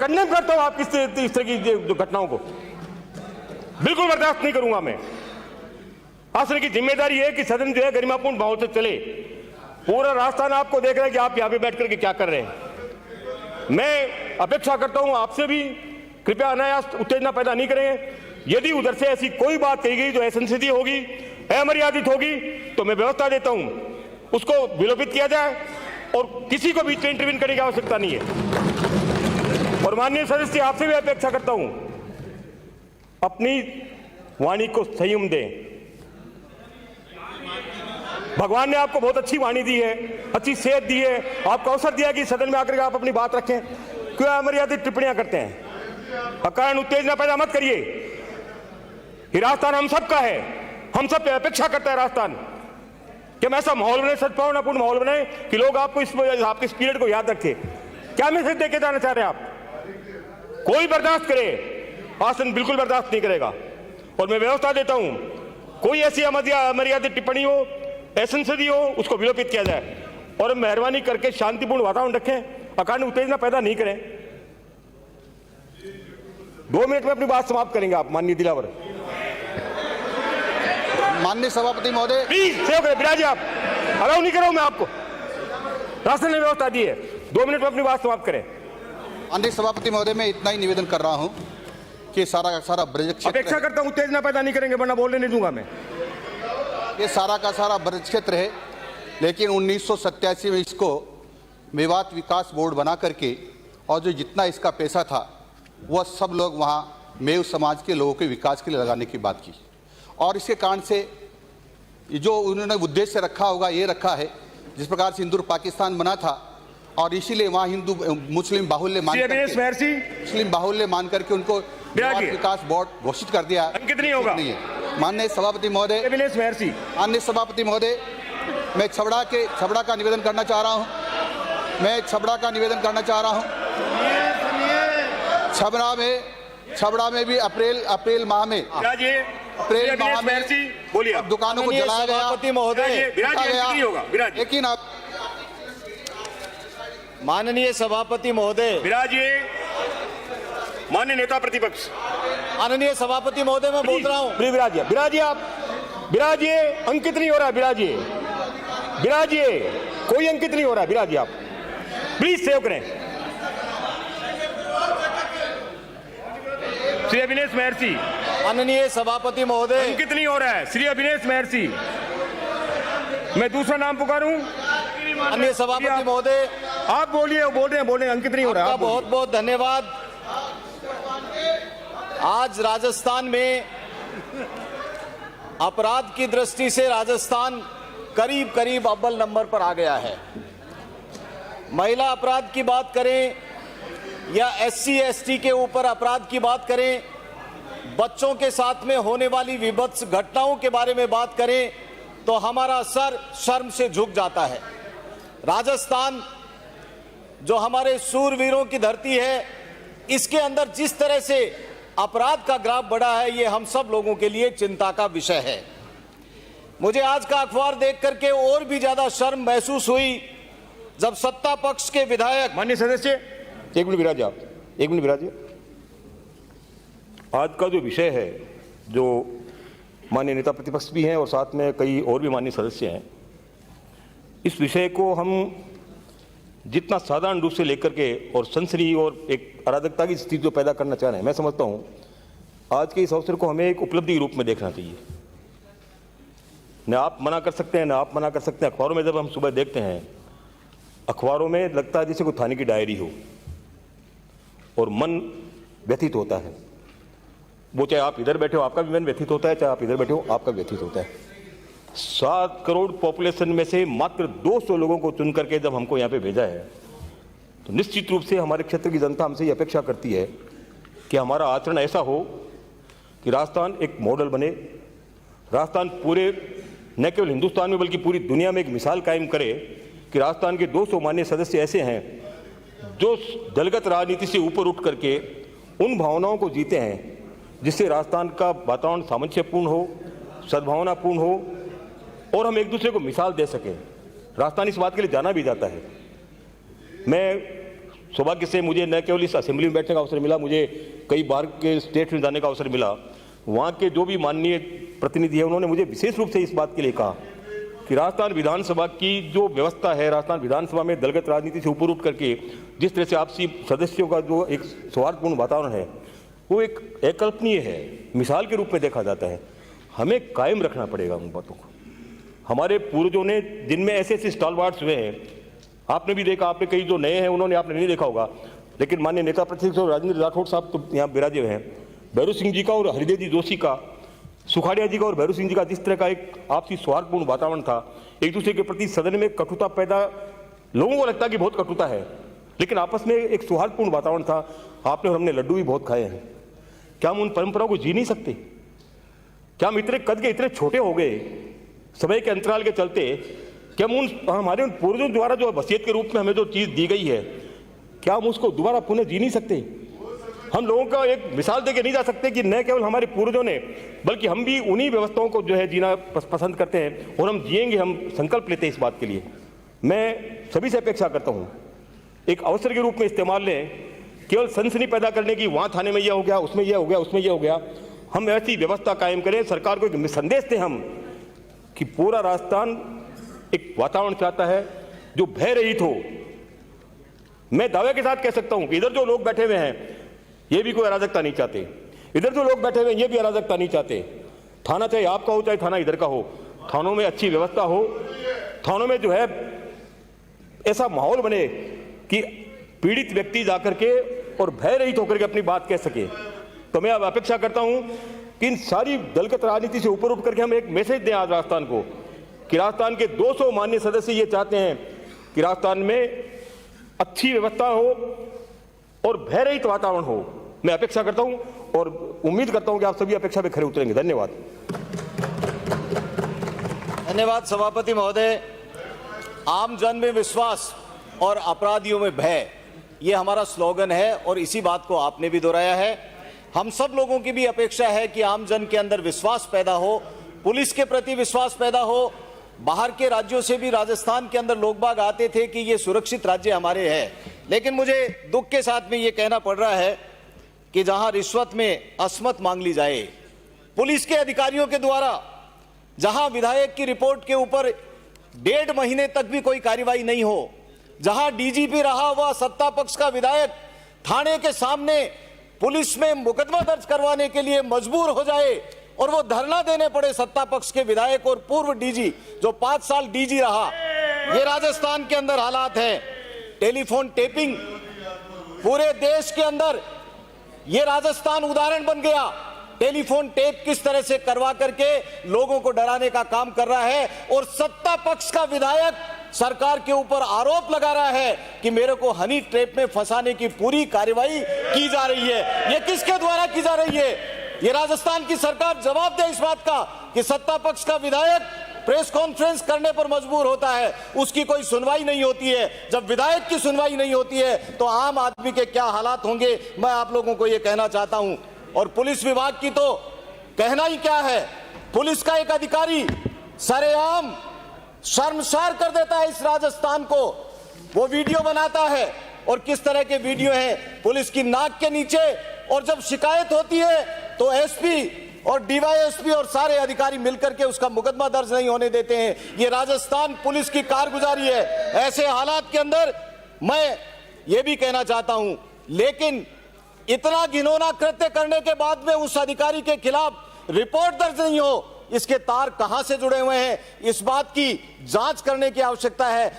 Condemn करता हूं आप इस तरह की जो घटनाओं को बिल्कुल बर्दाश्त नहीं करूंगा मैं। शासन की जिम्मेदारी है कि सदन जो है गरिमापूर्ण भाव से चले। पूरा राजस्थान आपको देख रहा है कि आप यहां पे बैठ करके क्या कर रहे हैं। मैं अपेक्षा करता हूं आपसे भी, कृपया अनायास उत्तेजना पैदा नहीं करें। यदि उधर से ऐसी कोई बात कही गई जो असंसदीय होगी, अमर्यादित होगी, तो मैं व्यवस्था देता हूं उसको विलोपित किया जाए और किसी को बीच में इंटरवीन करने की आवश्यकता नहीं है। और माननीय सदस्य, आपसे भी अपेक्षा करता हूं अपनी वाणी को संयम दें। भगवान ने आपको बहुत अच्छी वाणी दी है, अच्छी सेहत दी है, आपको अवसर दिया कि सदन में आकर के आप अपनी बात रखें। क्यों अमर्यादित टिप्पणियां करते हैं? अकारण उत्तेजना पैदा मत करिए। ये राजस्थान हम सबका है, हम सब पे अपेक्षा करता है राजस्थान कि हम ऐसा माहौल बने, सद्भावनापूर्ण माहौल बने कि लोग आपको आपके इस पीरियड को याद रखें। क्या मैसेज देके जाना चाह रहे हैं आप? कोई बर्दाश्त करे, शासन बिल्कुल बर्दाश्त नहीं करेगा। और मैं व्यवस्था देता हूं कोई ऐसी अमर्यादित टिप्पणी हो, असंसदीय हो, उसको विलोपित किया जाए। और मेहरबानी करके शांतिपूर्ण वातावरण रखें, अकारण उत्तेजना पैदा नहीं करें। 2 मिनट में अपनी बात समाप्त करेंगे आप माननीय दिलावर। माननीय सभापति महोदय, प्लीज सेव करें, बिराजी आप। अलाउ नहीं कर रहा हूं मैं आपको, राष्ट्र ने व्यवस्था दी है। 2 मिनट में अपनी बात समाप्त करें। माननीय सभापति महोदय, मैं इतना ही निवेदन कर रहा हूं कि सारा का सारा ब्रज क्षेत्र, अपेक्षा करता हूं उत्तेजना पैदा नहीं करेंगे, वरना बोलने नहीं दूंगा मैं। ये सारा का सारा ब्रज क्षेत्र है, लेकिन 1987 में इसको मेवात विकास बोर्ड बना करके और जो जितना इसका पैसा था वह सब लोग वहाँ मेव समाज के लोगों के विकास के लिए लगाने की बात की। और इसके कारण से जो उन्होंने उद्देश्य रखा होगा, ये रखा है जिस प्रकार से हिंदू पाकिस्तान बना था, और इसीलिए वहाँ हिंदू मुस्लिम बाहुल्य मान करके उनको विकास बोर्ड घोषित कर दिया। अंकित नहीं होगा। माननीय सभापति महोदय, माननीय सभापति महोदय, मैं छबड़ा का निवेदन करना चाह रहा हूँ। मैं छबड़ा का निवेदन करना चाह रहा हूँ। छबड़ा में भी अप्रैल माह में बोलिए दुकानों को जलाया गया महोदय, लेकिन अब माननीय सभापति महोदय, विराजिए। माननीय नेता प्रतिपक्ष, माननीय सभापति महोदय, मैं बोल रहा हूँ। विराजिए आप, विराजिए। अंकित नहीं हो रहा, विराजिए, विराजिए। कोई अंकित नहीं हो रहा, विराजिए आप, प्लीज सेव करें। श्री अभिनेश महर्षि। माननीय सभापति महोदय, अंकित नहीं हो रहा है, श्री अभिनेश महर्षि। मैं दूसरा नाम पुकारूं? माननीय सभापति महोदय, आप बोलिए, बोल रहे हैं, अंकित नहीं हो रहा। आपका बहुत बहुत धन्यवाद। आज राजस्थान में अपराध की दृष्टि से राजस्थान करीब करीब अव्वल नंबर पर आ गया है। महिला अपराध की बात करें या SC ST के ऊपर अपराध की बात करें, बच्चों के साथ में होने वाली विभत्स घटनाओं के बारे में बात करें, तो हमारा सर शर्म से झुक जाता है। राजस्थान जो हमारे सूरवीरों की धरती है, इसके अंदर जिस तरह से अपराध का ग्राफ बढ़ा है, ये हम सब लोगों के लिए चिंता का विषय है। मुझे आज का अखबार देख करके और भी ज्यादा शर्म महसूस हुई जब सत्ता पक्ष के विधायक। माननीय सदस्य, एक मिनट विराजिए आप, एक मिनट विराजिए। आज का जो विषय है, जो माननीय नेता प्रतिपक्ष भी हैं और साथ में कई और भी माननीय सदस्य हैं, इस विषय को हम जितना साधारण रूप से लेकर के और सनसनी और एक अराजकता की स्थिति जो पैदा करना चाह रहे हैं, मैं समझता हूं आज के इस अवसर को हमें एक उपलब्धि के रूप में देखना चाहिए। न आप मना कर सकते हैं, न आप मना कर सकते हैं। अखबारों में जब हम सुबह देखते हैं, अखबारों में लगता है जैसे कोई थाने की डायरी हो और मन व्यथित होता है। वो चाहे आप इधर बैठे हो आपका भी मन व्यथित होता है, चाहे आप इधर बैठे हो आपका व्यथित होता है। 7 करोड़ पॉपुलेशन में से मात्र 200 लोगों को चुन करके जब हमको यहाँ पे भेजा है, तो निश्चित रूप से हमारे क्षेत्र की जनता हमसे ये अपेक्षा करती है कि हमारा आचरण ऐसा हो कि राजस्थान एक मॉडल बने, राजस्थान पूरे न केवल हिंदुस्तान में बल्कि पूरी दुनिया में एक मिसाल कायम करे कि राजस्थान के 200 माननीय सदस्य ऐसे हैं जो दलगत राजनीति से ऊपर उठ करके उन भावनाओं को जीते हैं जिससे राजस्थान का वातावरण सामंजस्यपूर्ण हो, सद्भावनापूर्ण हो और हम एक दूसरे को मिसाल दे सकें। राजस्थान इस बात के लिए जाना भी जाता है। मैं सौभाग्य से मुझे न केवल इस असेंबली में बैठने का अवसर मिला, मुझे कई बार के स्टेट में जाने का अवसर मिला। वहाँ के जो भी माननीय प्रतिनिधि हैं उन्होंने मुझे विशेष रूप से इस बात के लिए कहा कि राजस्थान विधानसभा की जो व्यवस्था है, राजस्थान विधानसभा में दलगत राजनीति से ऊपर उठ करके जिस तरह से आपसी सदस्यों का जो एक सौहार्दपूर्ण वातावरण है वो एक अकल्पनीय है, मिसाल के रूप में देखा जाता है। हमें कायम रखना पड़ेगा उन बातों को। हमारे पूर्वजों ने जिनमें ऐसे ऐसे स्टालवार्ट्स हुए हैं, आपने भी देखा, आपने कई जो नए हैं उन्होंने आपने नहीं देखा होगा, लेकिन माननीय नेता प्रतिपक्ष राजेंद्र राठौड़ साहब तो यहाँ विराजे हुए हैं। भैरू सिंह जी का और हरिदेव जी जोशी का, सुखाड़िया जी का और भैरू सिंह जी का जिस तरह का एक आपसी सौहार्दपूर्ण वातावरण था, एक दूसरे के प्रति सदन में कटुता पैदा, लोगों को लगता कि बहुत कटुता है, लेकिन आपस में एक सौहार्दपूर्ण वातावरण था। आपने और हमने लड्डू भी बहुत खाए हैं। क्या हम उन परंपराओं को जी नहीं सकते? क्या हम इतने कद के इतने छोटे हो गए समय के अंतराल के चलते कि हम हमारे उन पूर्वजों द्वारा जो वसीयत के रूप में हमें जो चीज़ दी गई है, क्या हम उसको दोबारा पुनः जी नहीं सकते? हम लोगों का एक मिसाल देके नहीं जा सकते कि न केवल हमारे पूर्वजों ने, बल्कि हम भी उन्हीं व्यवस्थाओं को जो है जीना पसंद करते हैं और हम जिएंगे, हम संकल्प लेते हैं इस बात के लिए। मैं सभी से अपेक्षा करता हूँ एक अवसर के रूप में इस्तेमाल लें, केवल सनसनी पैदा करने की, वहाँ थाने में यह हो गया, उसमें यह हो गया, उसमें यह हो गया। हम ऐसी व्यवस्था कायम करें, सरकार को एक संदेश दें हम कि पूरा राजस्थान एक वातावरण चाहता है जो भय रहित हो। मैं दावे के साथ कह सकता हूं कि इधर जो लोग बैठे हुए हैं ये भी कोई अराजकता नहीं चाहते, इधर जो लोग बैठे हुए हैं ये भी अराजकता नहीं चाहते। थाना चाहे आपका हो चाहे थाना इधर का हो, थानों में अच्छी व्यवस्था हो, थानों में जो है ऐसा माहौल बने कि पीड़ित व्यक्ति जाकर के और भय रहित होकर के अपनी बात कह सके। तो मैं अब अपेक्षा करता हूं कि इन सारी दलगत राजनीति से ऊपर उठ करके हम एक मैसेज दें आज राजस्थान को कि राजस्थान के 200 माननीय सदस्य ये चाहते हैं कि राजस्थान में अच्छी व्यवस्था हो और भय रहित वातावरण हो। मैं अपेक्षा करता हूं और उम्मीद करता हूं कि आप सभी अपेक्षा पे खरे उतरेंगे। धन्यवाद। धन्यवाद सभापति महोदय। आम जन में विश्वास और अपराधियों में भय, ये हमारा स्लोगन है और इसी बात को आपने भी दोहराया है। हम सब लोगों की भी अपेक्षा है कि आम जन के अंदर विश्वास पैदा हो, पुलिस के प्रति विश्वास पैदा हो। बाहर के राज्यों से भी राजस्थान के अंदर लोग बाग आते थे कि ये सुरक्षित राज्य हमारे हैं, लेकिन मुझे दुख के साथ में ये कहना पड़ रहा है कि जहां रिश्वत में असमत मांग ली जाए, पुलिस के अधिकारियों के द्वारा जहां विधायक की रिपोर्ट के ऊपर 1.5 महीने तक भी कोई कार्रवाई नहीं हो, जहां डीजीपी रहा हुआ सत्ता पक्ष का विधायक थाने के सामने पुलिस में मुकदमा दर्ज करवाने के लिए मजबूर हो जाए और वो धरना देने पड़े सत्ता पक्ष के विधायक और पूर्व डीजी जो 5 साल डीजी रहा, ये राजस्थान के अंदर हालात हैं। टेलीफोन टेपिंग पूरे देश के अंदर ये राजस्थान उदाहरण बन गया। टेलीफोन टेप किस तरह से करवा करके लोगों को डराने का काम कर रहा है और सत्ता पक्ष का विधायक सरकार के ऊपर आरोप लगा रहा है कि मेरे को हनी ट्रैप में फंसाने की पूरी कार्रवाई की जा रही है। ये किसके द्वारा की जा रही है? ये राजस्थान की सरकार जवाब दे इस बात का कि सत्ता पक्ष का विधायक प्रेस कॉन्फ्रेंस करने पर मजबूर होता है, उसकी कोई सुनवाई नहीं होती है। जब विधायक की सुनवाई नहीं होती है तो आम आदमी के क्या हालात होंगे, मैं आप लोगों को यह कहना चाहता हूं। और पुलिस विभाग की तो कहना ही क्या है, पुलिस का एक अधिकारी सरेआम शर्मसार कर देता है इस राजस्थान को। वो वीडियो बनाता है और किस तरह के वीडियो हैं पुलिस की नाक के नीचे, और जब शिकायत होती है तो एसपी और डीवाईएसपी और सारे अधिकारी मिलकर के उसका मुकदमा दर्ज नहीं होने देते हैं। ये राजस्थान पुलिस की कारगुजारी है। ऐसे हालात के अंदर मैं ये भी कहना चाहता हूं, लेकिन इतना घिनौना कृत्य करने के बाद में उस अधिकारी के खिलाफ रिपोर्ट दर्ज नहीं हो, इसके तार कहां से जुड़े हुए हैं, इस बात की जांच करने की आवश्यकता है।